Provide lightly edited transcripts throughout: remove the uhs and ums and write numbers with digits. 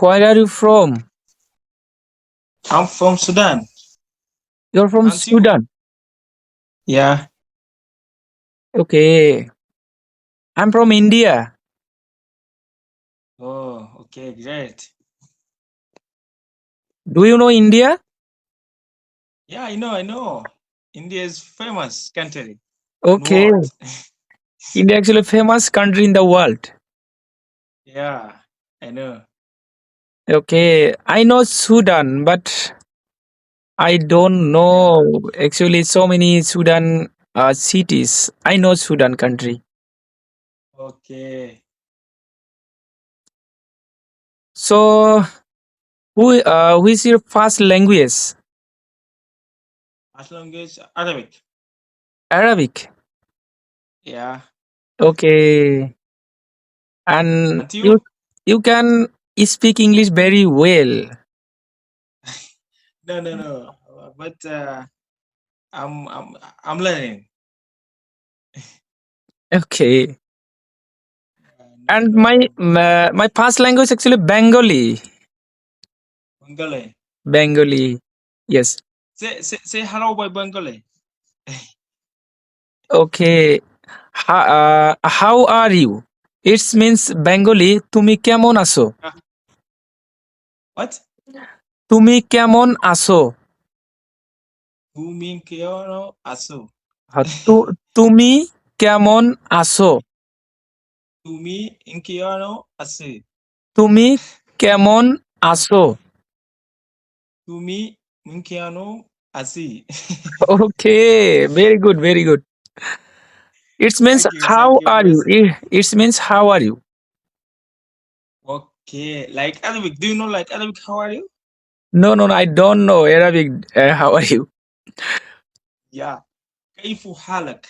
where are you from? I'm from Sudan. You're from Aren't you? Sudan. Yeah. Okay. I'm from India. Oh, okay, great. Do you know India? Yeah, I know. India is famous country in Okay. world. India actually famous country in the world. Yeah, I know. Okay. I know Sudan, but I don't Yeah. know actually so many Sudan cities. I know Sudan country. Okay. So who is your first language? As long as Arabic. Arabic. Yeah. Okay. And And you you? you can speak English very well. No. But I'm I'm I'm learning. Okay. And No. my first language actually Bengali. Bengali. Bengali. Yes. Say hello by Bengali. Okay. How are you? It means Bengali. তুমি কেমন আছো? Ah, what? তুমি কেমন আছো? Tumin kiyono asu. তুমি কেমন আছো? Tumi inkiyono asu. তুমি কেমন আছো? Tumi inkiyono asi. Okay, very good, very good. It means Thank how you, are you? boss. It means how are you? Okay, like Arabic. Do you know like Arabic? How are you? No, no, no, I don't know Arabic. How are you? Yeah. Kaifu halak.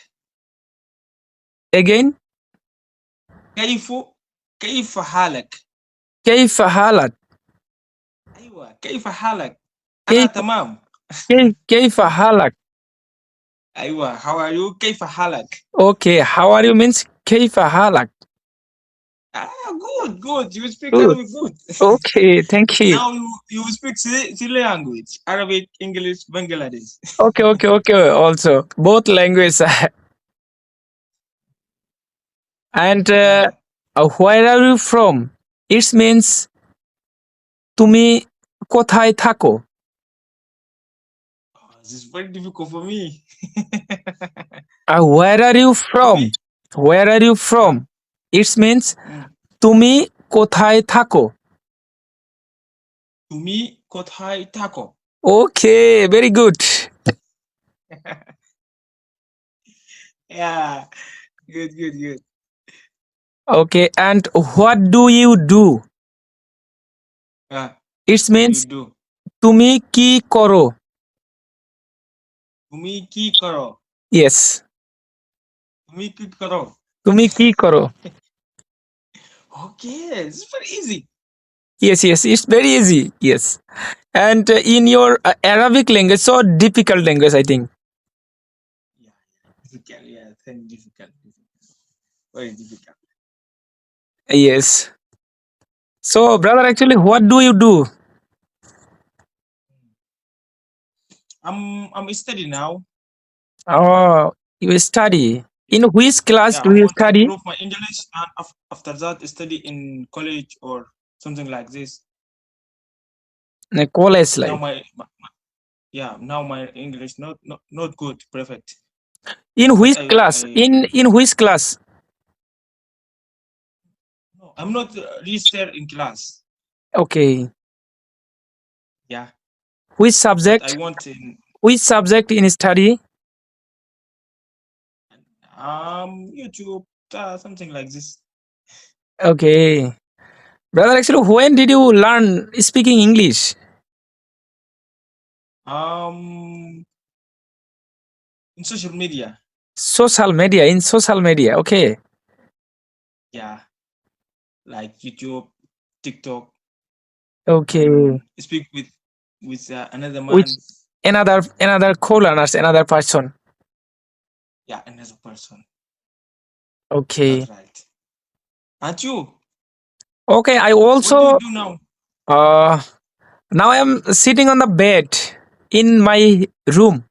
Again, Kaifu كيف حالك؟ كيف حالك? أيوة كيف حالك؟ أنا كيف تمام. كيف حالك? أيوة how are you؟ كيف حالك؟ Okay, how are you means كيف حالك? Ah, good. You speak Good. Arabic good. Okay, thank you. Now you speak three language: Arabic, English, Bangladesh. Okay, okay, okay. Also, both language. And Yeah. where are you from? It means তুমি কোথায় থাকো? Oh, this is very difficult for me. Where are you to be from? Where are you uh, from? It means mm, তুমি কোথায় থাকো? to me kothai taco. Okay, very good. Yeah, good. Okay, and what do you do? It What do means you do? তুমি কি করো? To me ki karo. Yes, To me ki karo. তুমি কি করো? Okay, this is very easy. Yes, yes, it's very easy. Yes, and in your Arabic language, so difficult language, I think. Yeah, difficult. Yeah, very difficult. Very difficult. Yes. So, brother, actually, what do you do? I'm studying now. Oh, you study. Yeah, In which class yeah. do I you want to study? improve my English, and after that, study in college or something like this. College Now life. yeah. Now my English not good, perfect. In But which class? In which class? no, I'm not registered in class. Okay. Yeah, Which but I subject? want in Which subject in study? YouTube, something like this. Okay. Brother, actually, when did you learn speaking English? Um, in social media. Social media. In social media. Okay. Yeah, like YouTube, TikTok, Okay. and speak with another Which man. another co-learners, another person. Yeah, another person. Okay. That's right. And you, Okay. I what do you also do now? Now I am sitting on the bed in my room.